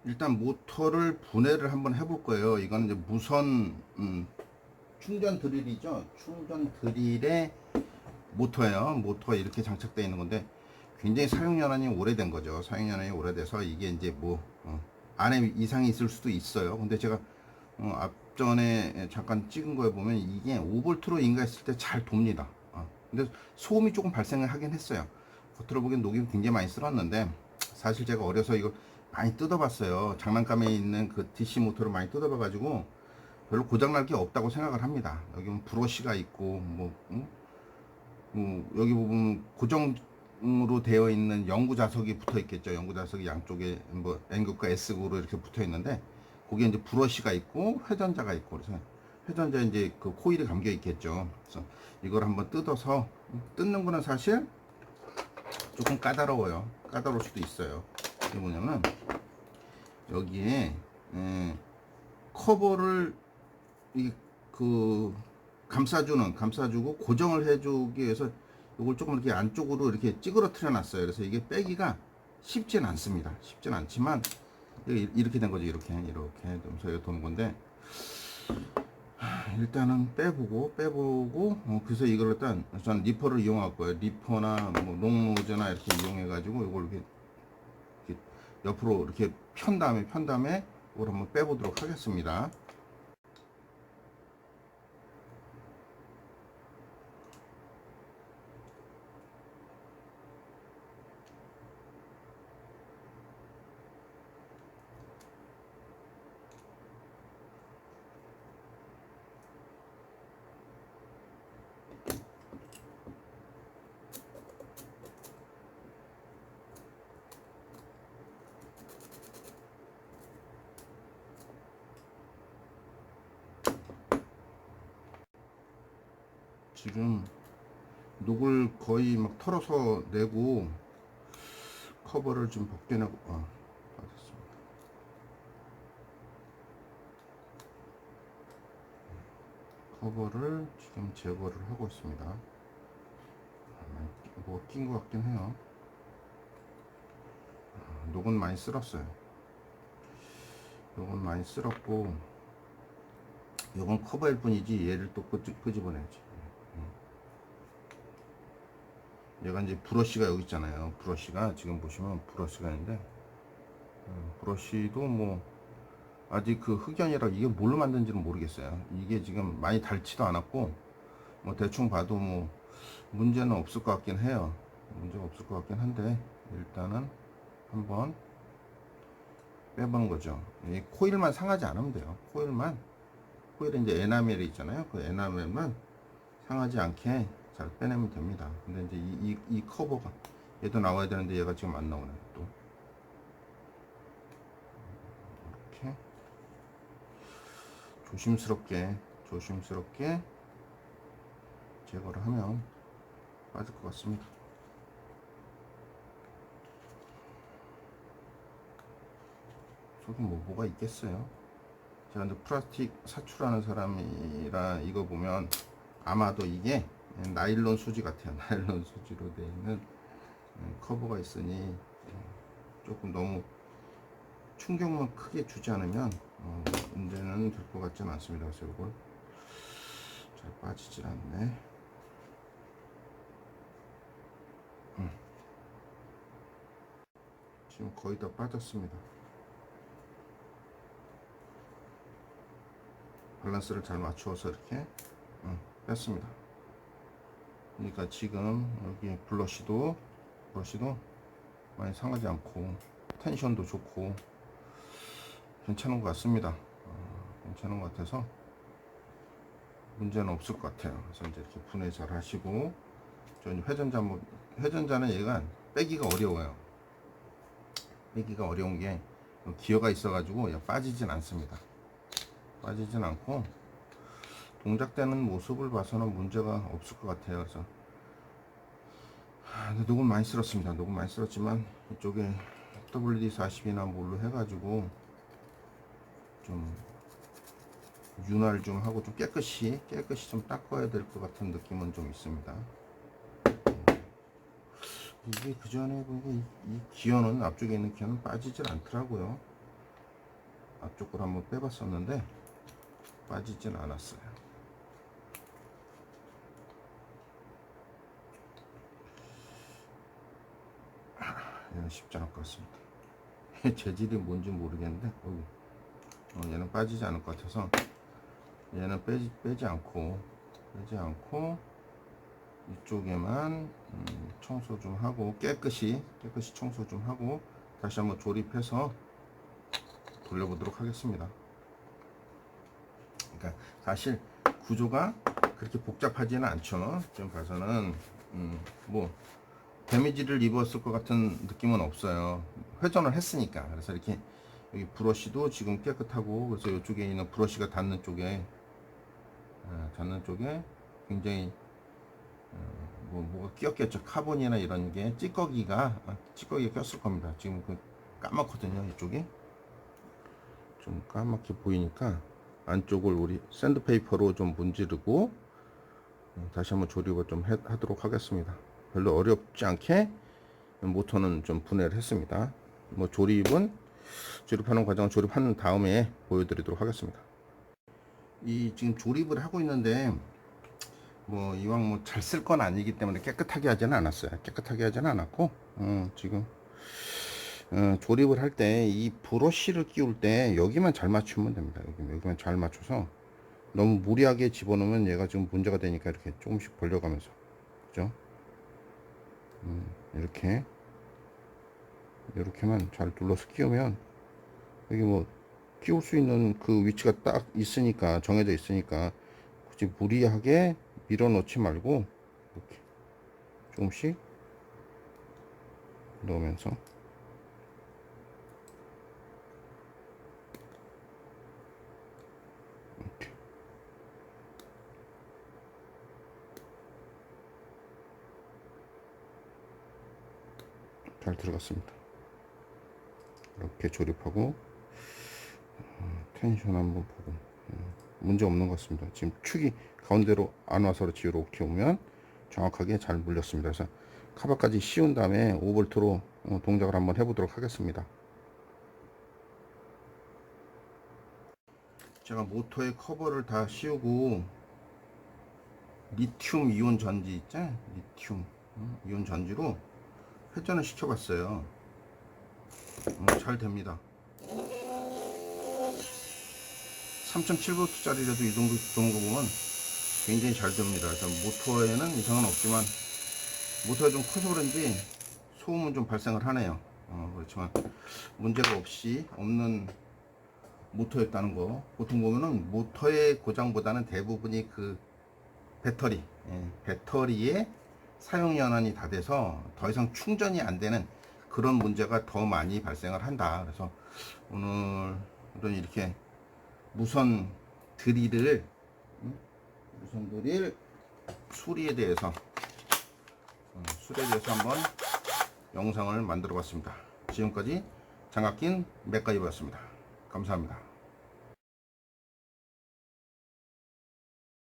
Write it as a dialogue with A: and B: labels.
A: 일단 모터를 분해를 한번 해볼 거예요. 이거는 이제 무선 충전 드릴이죠. 충전 드릴의 모터예요. 모터가 이렇게 장착되어 있는 건데 굉장히 사용 연한이 오래된 거죠. 사용 연한이 오래돼서 이게 이제 뭐 안에 이상이 있을 수도 있어요. 근데 제가 앞전에 잠깐 찍은 거에 보면 이게 5V로 인가했을 때 잘 돕니다. 근데 소음이 조금 발생을 하긴 했어요. 겉으로 보기엔 녹이 굉장히 많이 쓸었는데 사실 제가 어려서 이거 많이 뜯어봤어요. 장난감에 있는 그 DC 모터를 많이 뜯어봐가지고 별로 고장날 게 없다고 생각을 합니다. 여기 보면 브러쉬가 있고 여기 보면 고정으로 되어 있는 연구 자석이 붙어 있겠죠. 연구 자석이 양쪽에 뭐 N극과 S극으로 이렇게 붙어 있는데 거기에 이제 브러쉬가 있고 회전자가 있고 그래서 회전자에 이제 그 코일이 감겨 있겠죠. 그래서 이걸 한번 뜯어서 뜯는 거는 사실 조금 까다로워요. 까다로울 수도 있어요. 이게 뭐냐면 여기에 커버를 그 감싸주고 고정을 해주기 위해서 이걸 조금 이렇게 안쪽으로 이렇게 찌그러뜨려 놨어요. 그래서 이게 빼기가 쉽진 않습니다. 쉽진 않지만 이렇게 된 거죠. 이렇게 그래서 도는 건데 일단은 빼보고 그래서 이걸 일단 저는 리퍼를 이용할 거예요. 리퍼나 뭐 롱노즈나 이렇게 이용해 가지고 이걸 이렇게 옆으로 이렇게 편 다음에 이걸 한번 빼보도록 하겠습니다. 지금 녹을 거의 막 털어서 내고 커버를 좀 벗겨내고 받았습니다. 커버를 지금 제거를 하고 있습니다. 뭐 낀 것 같긴 해요. 녹은 많이 쓸었어요. 녹은 많이 쓸었고 이건 커버일 뿐이지 얘를 또 끄집어내야지. 얘가 이제 브러쉬가 여기 있잖아요. 브러쉬가 지금 보시면 브러쉬가 있는데 브러쉬도 뭐 아직 그 흑연이라 이게 뭘로 만든지는 모르겠어요. 이게 지금 많이 닳지도 않았고 뭐 대충 봐도 뭐 문제는 없을 것 같긴 해요. 문제가 없을 것 같긴 한데 일단은 한번 빼보는 거죠. 이 코일만 상하지 않으면 돼요. 코일은 이제 에나멜이 있잖아요. 그 에나멜만 상하지 않게 잘 빼내면 됩니다. 근데 이제 이 커버가 얘도 나와야 되는데 얘가 지금 안 나오네. 또 이렇게 조심스럽게 제거를 하면 빠질 것 같습니다. 저기 뭐가 있겠어요? 제가 이제 플라스틱 사출하는 사람이라 이거 보면 아마도 이게 나일론 수지 같아요. 나일론 수지로 되어 있는 커버가 있으니 조금 너무 충격만 크게 주지 않으면 문제는 될 것 같지는 않습니다. 그래서 이걸 잘 빠지질 않네. 지금 거의 다 빠졌습니다. 밸런스를 잘 맞추어서 이렇게 뺐습니다. 그러니까 지금 여기 브러쉬도 많이 상하지 않고 텐션도 좋고 괜찮은 것 같습니다. 괜찮은 것 같아서 문제는 없을 것 같아요. 그래서 이제 이렇게 분해 잘 하시고 저는 회전자는 얘가 빼기가 어려워요. 빼기가 어려운 게 기어가 있어가지고 빠지진 않습니다. 빠지진 않고 동작되는 모습을 봐서는 문제가 없을 것 같아요. 그래서 근데 녹음 많이 쓸었습니다. 녹음 많이 쓸었지만 이쪽에 WD-40이나 뭘로 해가지고 좀 윤활 좀 하고 좀 깨끗이 좀 닦아야 될 것 같은 느낌은 좀 있습니다. 이게 그 전에 보니까 이 기어는 앞쪽에 있는 기어는 빠지질 않더라고요. 앞쪽으로 한번 빼봤었는데 빠지진 않았어요. 얘는 쉽지 않을 것 같습니다. 재질이 뭔지 모르겠는데 얘는 빠지지 않을 것 같아서 얘는 빼지 않고 이쪽에만 청소 좀 하고 깨끗이 청소 좀 하고 다시 한번 조립해서 돌려보도록 하겠습니다. 그러니까 사실 구조가 그렇게 복잡하지는 않죠. 지금 봐서는 뭐 데미지를 입었을 것 같은 느낌은 없어요. 회전을 했으니까. 그래서 이렇게 여기 브러쉬도 지금 깨끗하고, 그래서 이쪽에 있는 브러쉬가 닿는 쪽에 굉장히 뭐가 끼었겠죠. 카본이나 이런 게 찌꺼기가 꼈을 겁니다. 지금 까맣거든요. 이쪽이 좀 까맣게 보이니까 안쪽을 우리 샌드페이퍼로 좀 문지르고 다시 한번 조립을 좀 하도록 하겠습니다. 별로 어렵지 않게 모터는 좀 분해를 했습니다. 뭐 조립하는 과정을 조립한 다음에 보여드리도록 하겠습니다. 지금 조립을 하고 있는데 뭐 이왕 뭐 잘 쓸 건 아니기 때문에 깨끗하게 하지는 않았어요. 깨끗하게 하지는 않았고 지금 조립을 할 때 이 브러쉬를 끼울 때 여기만 잘 맞추면 됩니다. 여기만 잘 맞춰서 너무 무리하게 집어넣으면 얘가 지금 문제가 되니까 이렇게 조금씩 벌려가면서, 그죠? 이렇게만 잘 눌러서 끼우면 여기 뭐 끼울 수 있는 그 위치가 딱 있으니까, 정해져 있으니까 굳이 무리하게 밀어 넣지 말고 이렇게 조금씩 넣으면서 이렇게 잘 들어갔습니다. 이렇게 조립하고 텐션 한번 보고 문제 없는 것 같습니다. 지금 축이 가운데로 안 와서 그렇지 이렇게 오면 정확하게 잘 물렸습니다. 그래서 카바까지 씌운 다음에 5V로 동작을 한번 해보도록 하겠습니다. 제가 모터의 커버를 다 씌우고 리튬 이온 전지 있죠? 리튬 이온 전지로 회전을 시켜봤어요. 잘 됩니다. 3.7V짜리라도 이 정도 도는 거 보면 굉장히 잘 됩니다. 모터에는 이상은 없지만 모터가 좀 커서 그런지 소음은 좀 발생을 하네요. 그렇지만 문제가 없는 모터였다는 거. 보통 보면은 모터의 고장보다는 대부분이 그 배터리의 사용 연한이 다 돼서 더 이상 충전이 안 되는 그런 문제가 더 많이 발생을 한다. 그래서 오늘은 이렇게 무선 드릴 수리에 대해서 한번 영상을 만들어 봤습니다. 지금까지 장갑 낀 맥가이버였습니다. 감사합니다.